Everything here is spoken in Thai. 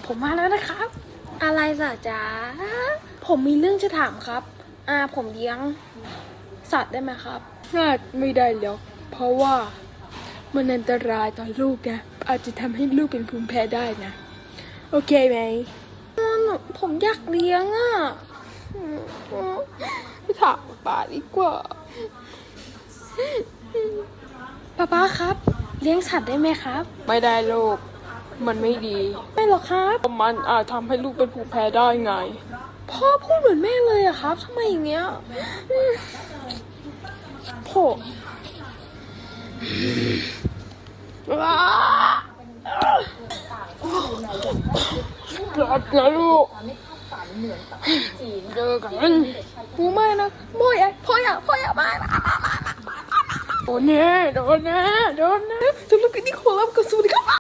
ผมมาแล้วนะครับอะไรล่ะจ๊ะผมมีเรื่องจะถามครับผมเลี้ยงสัตว์ได้ไหมครับน่าไม่ได้แล้วเพราะว่ามันอันตรายต่อลูกนะอาจจะทำให้ลูกเป็นภูมิแพ้ได้นะโอเคไหมผมอยากเลี้ยงไปถามป้าดีกว่าป้าครับเลี้ยงสัตว์ได้ไหมครับไม่ได้ลูกมันไม่ดีไม่หรอกครับมันอาจทำให้ลูกเป็นภูมิแพ้ได้ไงพ่อพูดเหมือนแม่เลยอะครับทำไมอย่างเงี้ยโผรักนะลูกเจอกันกูไม่นะพ่ออย่ามาโดนแน่ธุรกิจนี้ขอรับกระสุนครับ